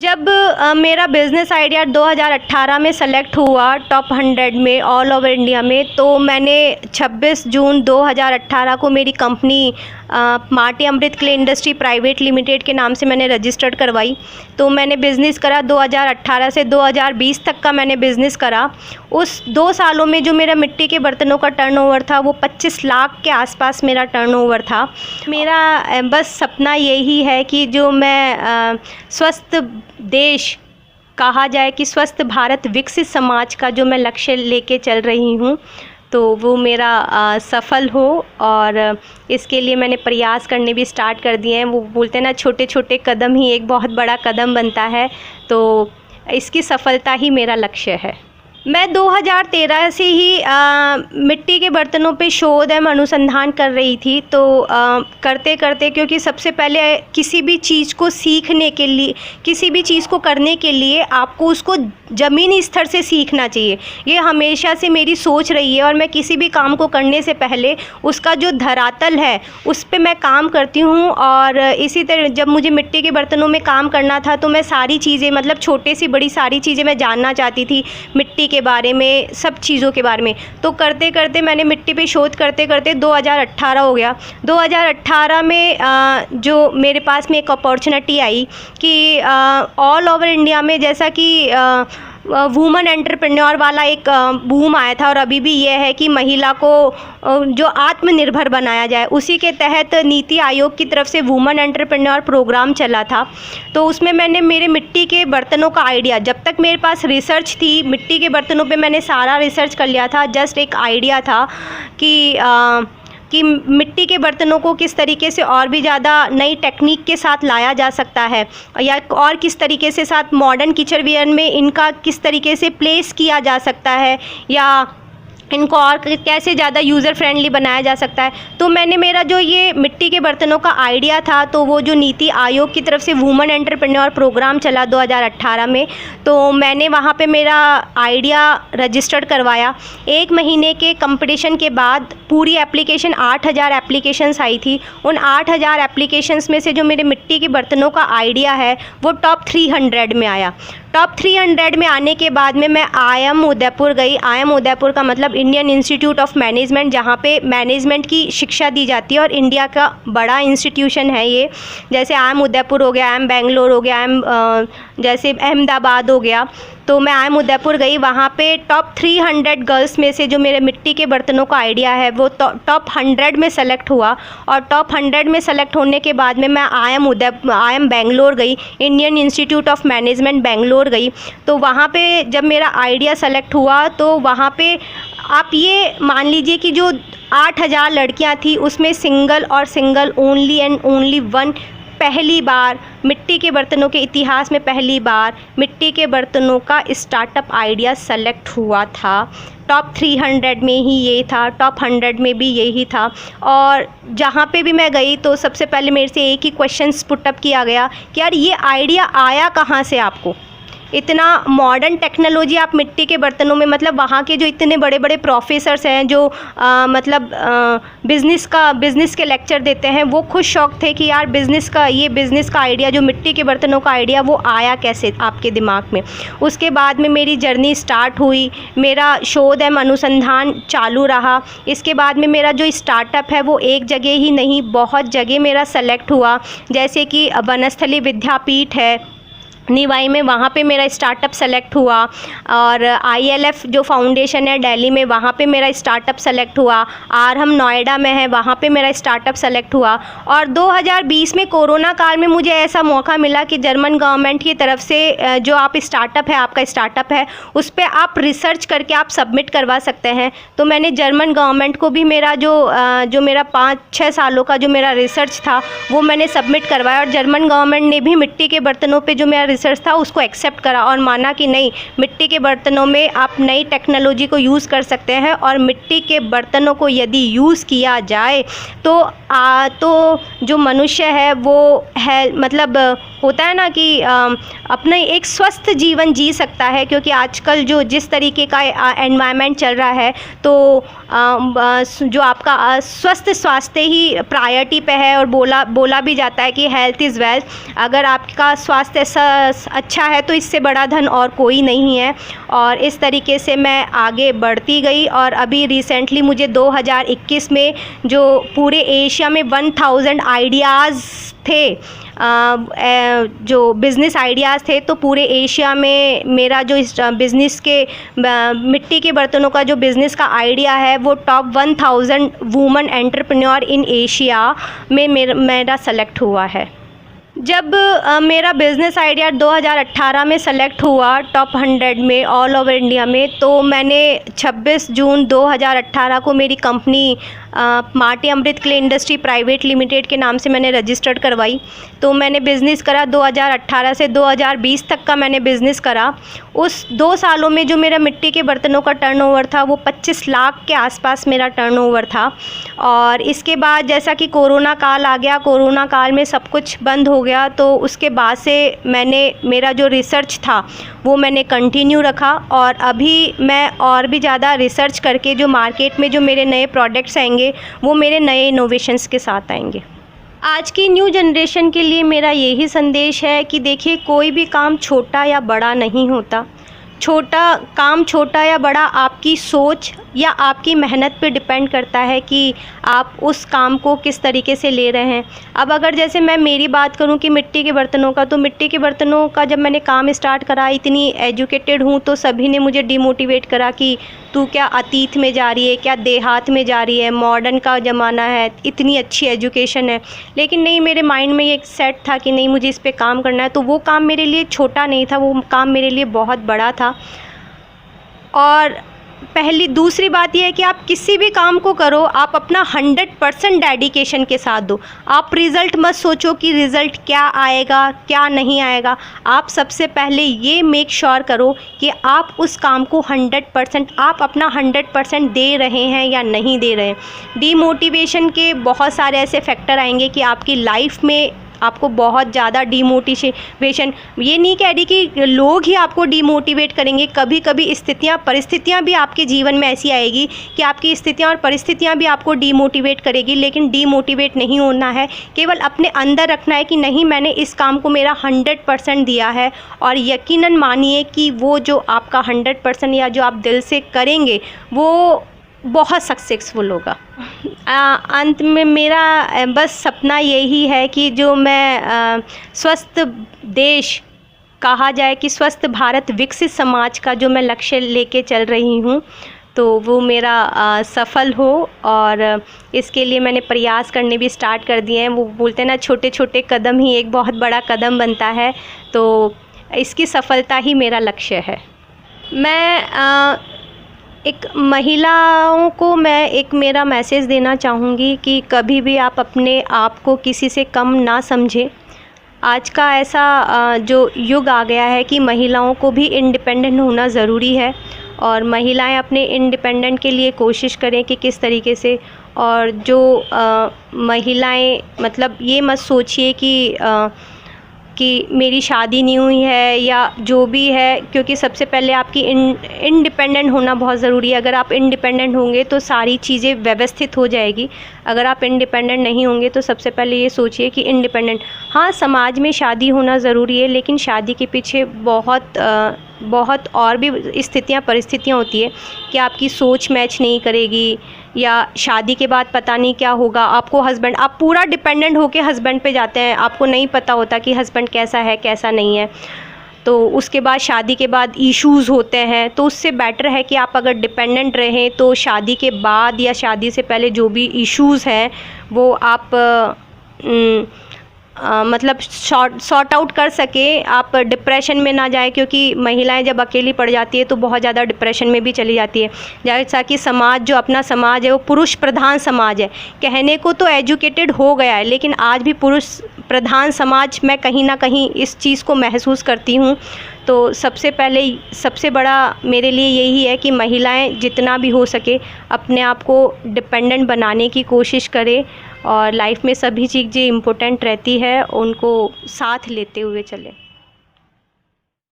जब मेरा business idea 2018 में सेलेक्ट हुआ टॉप 100 में ऑल ओवर इंडिया में, तो मैंने 26 जून 2018 को मेरी कंपनी माटी अमृत क्ले इंडस्ट्री प्राइवेट लिमिटेड के नाम से मैंने रजिस्टर्ड करवाई। तो मैंने बिज़नेस करा 2018 से 2020 तक का मैंने बिज़नेस करा। उस 2 सालों में जो मेरा मिट्टी के बर्तनों का टर्नओवर था वो 25 लाख के आसपास मेरा टर्नओवर था। मेरा बस सपना यही है कि जो मैं स्वस्थ देश कहा जाए कि स्वस्थ भारत विकसित समाज का जो मैं लक्ष्य लेके चल रही हूँ, तो वो मेरा सफल हो। और इसके लिए मैंने प्रयास करने भी स्टार्ट कर दिए हैं। वो बोलते हैं ना, छोटे छोटे कदम ही एक बहुत बड़ा कदम बनता है। तो इसकी सफलता ही मेरा लक्ष्य है। मैं 2013 से ही मिट्टी के बर्तनों पे शोध एवं अनुसंधान कर रही थी। तो करते करते, क्योंकि सबसे पहले किसी भी चीज़ को सीखने के लिए, किसी भी चीज़ को करने के लिए आपको उसको ज़मीनी स्तर से सीखना चाहिए। ये हमेशा से मेरी सोच रही है। और मैं किसी भी काम को करने से पहले उसका जो धरातल है उस पे मैं काम करती हूँ। और इसी तरह जब मुझे मिट्टी के बर्तनों में काम करना था तो मैं सारी चीज़ें, मतलब छोटे से बड़ी सारी चीज़ें मैं जानना चाहती थी, मिट्टी के बारे में, सब चीज़ों के बारे में। तो करते करते मैंने मिट्टी पे शोध करते करते 2018 हो गया। 2018 में जो मेरे पास में एक अपॉर्चुनिटी आई कि ऑल ओवर इंडिया में, जैसा कि वुमन एंटरप्रेन्योर वाला एक बूम आया था, और अभी भी ये है कि महिला को जो आत्मनिर्भर बनाया जाए, उसी के तहत नीति आयोग की तरफ से वुमन एंटरप्रेन्योर प्रोग्राम चला था। तो उसमें मैंने मेरे मिट्टी के बर्तनों का आइडिया, जब तक मेरे पास रिसर्च थी मिट्टी के बर्तनों पे मैंने सारा रिसर्च कर लिया था। जस्ट एक आइडिया था कि मिट्टी के बर्तनों को किस तरीके से और भी ज़्यादा नई टेक्निक के साथ लाया जा सकता है, या और किस तरीके से साथ मॉडर्न किचन वेयर में इनका किस तरीके से प्लेस किया जा सकता है, या इनको और कैसे ज़्यादा यूज़र फ्रेंडली बनाया जा सकता है। तो मैंने मेरा जो ये मिट्टी के बर्तनों का आइडिया था, तो वो जो नीति आयोग की तरफ से वुमन एंटरप्रेन्योर प्रोग्राम चला 2018 में, तो मैंने वहाँ पे मेरा आइडिया रजिस्टर्ड करवाया। 1 महीने के कंपटीशन के बाद पूरी एप्लीकेशन 8000 एप्लीकेशंस आई थी। उन 8000 एप्लीकेशंस में से जो मेरे मिट्टी के बर्तनों का आइडिया है वो टॉप 300 में आया। टॉप 300 में आने के बाद में मैं IIM उदयपुर गई। IIM उदयपुर का मतलब इंडियन इंस्टीट्यूट ऑफ मैनेजमेंट, जहाँ पे मैनेजमेंट की शिक्षा दी जाती है, और इंडिया का बड़ा इंस्टीट्यूशन है ये। जैसे IIM उदयपुर हो गया, IIM बेंगलोर हो गया, जैसे अहमदाबाद हो गया। तो मैं IIM उदयपुर गई। वहाँ पे टॉप 300 गर्ल्स में से जो मेरे मिट्टी के बर्तनों का आइडिया है वो टॉप 100 में सेलेक्ट हुआ। और टॉप 100 में सेलेक्ट होने के बाद में मैं IIM बेंगलोर गई, Indian institute of management Bangalore गई। तो वहाँ पे जब मेरा आइडिया सेलेक्ट हुआ, तो वहाँ पे आप ये मान लीजिए कि जो 8000 लड़कियाँ थी उसमें single only and only one, पहली बार मिट्टी के बर्तनों के इतिहास में पहली बार मिट्टी के बर्तनों का स्टार्टअप आइडिया सेलेक्ट हुआ था। टॉप 300 में ही ये था, टॉप 100 में भी यही था। और जहाँ पे भी मैं गई तो सबसे पहले मेरे से एक ही क्वेश्चन पुटअप किया गया कि यार ये आइडिया आया कहाँ से आपको? इतना मॉडर्न टेक्नोलॉजी आप मिट्टी के बर्तनों में, मतलब वहाँ के जो इतने बड़े बड़े प्रोफेसर्स हैं जो बिज़नेस के लेक्चर देते हैं, वो खुद शौक थे कि यार बिज़नेस का आइडिया, जो मिट्टी के बर्तनों का आइडिया, वो आया कैसे आपके दिमाग में। उसके बाद में मेरी जर्नी स्टार्ट हुई, मेरा शोध एवं अनुसंधान चालू रहा। इसके बाद में मेरा जो स्टार्टअप है वो एक जगह ही नहीं, बहुत जगह मेरा सेलेक्ट हुआ। जैसे कि वनस्थली विद्यापीठ है निवाई में, वहाँ पे मेरा स्टार्टअप सेलेक्ट हुआ। और ILF जो फाउंडेशन है दिल्ली में, वहाँ पे मेरा स्टार्टअप सेलेक्ट हुआ। आरहम नोएडा में है, वहाँ पे मेरा स्टार्टअप सेलेक्ट हुआ। और 2020 में कोरोना काल में मुझे ऐसा मौका मिला कि जर्मन गवर्नमेंट की तरफ से जो आपका स्टार्टअप है उस पर आप रिसर्च करके आप सबमिट करवा सकते हैं। तो मैंने जर्मन गवर्नमेंट को भी मेरा जो मेरा 5-6 सालों का जो मेरा रिसर्च था वो मैंने सबमिट करवाया। और जर्मन गवर्नमेंट ने भी मिट्टी के बर्तनों पर जो मेरा रिसर्च था उसको एक्सेप्ट करा और माना कि नहीं, मिट्टी के बर्तनों में आप नई टेक्नोलॉजी को यूज़ कर सकते हैं। और मिट्टी के बर्तनों को यदि यूज़ किया जाए तो जो मनुष्य है वो है, मतलब होता है ना कि अपने एक स्वस्थ जीवन जी सकता है। क्योंकि आजकल जो जिस तरीके का एनवायरनमेंट चल रहा है, तो जो आपका स्वस्थ स्वास्थ्य ही प्रायोरिटी पे है। और बोला भी जाता है कि हेल्थ इज़ वेल्थ। अगर आपका स्वास्थ्य अच्छा है तो इससे बड़ा धन और कोई नहीं है। और इस तरीके से मैं आगे बढ़ती गई और अभी रिसेंटली मुझे 2021 में जो पूरे एशिया में 1000 आइडियाज़ थे, जो बिज़नेस आइडियाज़ थे, तो पूरे एशिया में मेरा जो इस बिज़नेस के मिट्टी के बर्तनों का जो बिज़नेस का आइडिया है वो top 1000 women entrepreneur in Asia में मेरा सेलेक्ट हुआ है। जब मेरा बिज़नेस आइडिया 2018 में सेलेक्ट हुआ टॉप 100 में ऑल ओवर इंडिया में, तो मैंने 26 जून 2018 को मेरी कंपनी माटी अमृत क्ले इंडस्ट्री प्राइवेट लिमिटेड के नाम से मैंने रजिस्टर्ड करवाई। तो मैंने बिज़नेस करा 2018 से 2020 तक का मैंने बिज़नेस करा। उस 2 सालों में जो मेरा मिट्टी के बर्तनों का टर्नओवर था वो 25 लाख के आसपास मेरा टर्नओवर था। और इसके बाद जैसा कि कोरोना काल आ गया, कोरोना काल में सब कुछ बंद हो गया, तो उसके बाद से मैंने मेरा जो रिसर्च था वो मैंने कंटिन्यू रखा और अभी मैं और भी ज़्यादा रिसर्च करके जो मार्केट में जो मेरे नए प्रोडक्ट्स आएंगे वो मेरे नए इनोवेशंस के साथ आएंगे। आज की न्यू जनरेशन के लिए मेरा यही संदेश है कि देखिए, कोई भी काम छोटा या बड़ा नहीं होता। छोटा या बड़ा आपकी सोच या आपकी मेहनत पे डिपेंड करता है कि आप उस काम को किस तरीके से ले रहे हैं। अब अगर जैसे मैं मेरी बात करूं कि मिट्टी के बर्तनों का, तो मिट्टी के बर्तनों का जब मैंने काम स्टार्ट करा, इतनी एजुकेटेड हूं तो सभी ने मुझे डिमोटिवेट करा कि तू क्या अतीत में जा रही है, क्या देहात में जा रही है, मॉडर्न का ज़माना है, इतनी अच्छी एजुकेशन है। लेकिन नहीं, मेरे माइंड में ये सेट था कि नहीं, मुझे इस पे काम करना है। तो वो काम मेरे लिए छोटा नहीं था, वो काम मेरे लिए बहुत बड़ा था। और दूसरी बात यह है कि आप किसी भी काम को करो, आप अपना 100% डेडिकेशन के साथ दो। आप रिज़ल्ट मत सोचो कि रिज़ल्ट क्या आएगा क्या नहीं आएगा। आप सबसे पहले ये मेक श्योर करो कि आप उस काम को 100%, आप अपना 100% दे रहे हैं या नहीं दे रहे हैं। डीमोटिवेशन के बहुत सारे ऐसे फैक्टर आएंगे कि आपकी लाइफ में आपको बहुत ज़्यादा डीमोटिवेशन, ये नहीं कह रही कि लोग ही आपको डीमोटिवेट करेंगे, कभी कभी परिस्थितियाँ भी आपके जीवन में ऐसी आएगी कि आपकी स्थितियाँ और परिस्थितियाँ भी आपको डीमोटिवेट करेगी। लेकिन डीमोटिवेट नहीं होना है, केवल अपने अंदर रखना है कि नहीं, मैंने इस काम को मेरा 100% दिया है। और यकीनन मानिए कि वो जो आपका 100% या जो आप दिल से करेंगे वो बहुत सक्सेसफुल होगा। अंत में मेरा बस सपना यही है कि जो मैं स्वस्थ देश कहा जाए कि स्वस्थ भारत विकसित समाज का जो मैं लक्ष्य लेके चल रही हूँ, तो वो मेरा सफल हो। और इसके लिए मैंने प्रयास करने भी स्टार्ट कर दिए हैं। वो बोलते हैं ना, छोटे छोटे कदम ही एक बहुत बड़ा कदम बनता है। तो इसकी सफलता ही मेरा लक्ष्य है। मैं एक महिलाओं को मैं एक मेरा मैसेज देना चाहूँगी कि कभी भी आप अपने आप को किसी से कम ना समझें। आज का ऐसा जो युग आ गया है कि महिलाओं को भी इंडिपेंडेंट होना ज़रूरी है और महिलाएं अपने इंडिपेंडेंट के लिए कोशिश करें कि किस तरीके से। और जो महिलाएं, मतलब ये मत सोचिए कि मेरी शादी नहीं हुई है या जो भी है, क्योंकि सबसे पहले आपकी इंडिपेंडेंट होना बहुत ज़रूरी है। अगर आप इंडिपेंडेंट होंगे तो सारी चीज़ें व्यवस्थित हो जाएगी। अगर आप इंडिपेंडेंट नहीं होंगे तो सबसे पहले ये सोचिए कि इंडिपेंडेंट, हाँ, समाज में शादी होना ज़रूरी है, लेकिन शादी के पीछे बहुत और भी स्थितियाँ परिस्थितियाँ होती है कि आपकी सोच मैच नहीं करेगी या शादी के बाद पता नहीं क्या होगा। आपको हस्बैंड, आप पूरा डिपेंडेंट होके हस्बैंड पे जाते हैं, आपको नहीं पता होता कि हस्बैंड कैसा है कैसा नहीं है। तो उसके बाद शादी के बाद इश्यूज़ होते हैं। तो उससे बेटर है कि आप अगर डिपेंडेंट रहें तो शादी के बाद या शादी से पहले जो भी इश्यूज़ हैं वो आप मतलब सॉर्ट आउट कर सके, आप डिप्रेशन में ना जाए। क्योंकि महिलाएं जब अकेली पड़ जाती है तो बहुत ज़्यादा डिप्रेशन में भी चली जाती है। जैसा कि समाज, जो अपना समाज है वो पुरुष प्रधान समाज है। कहने को तो एजुकेटेड हो गया है, लेकिन आज भी पुरुष प्रधान समाज मैं कहीं ना कहीं इस चीज़ को महसूस करती हूँ। तो सबसे पहले सबसे बड़ा मेरे लिए यही है कि महिलाएं जितना भी हो सके अपने आप को डिपेंडेंट बनाने की कोशिश करें और लाइफ में सभी चीज़ें इम्पोर्टेंट रहती है, उनको साथ लेते हुए चलें।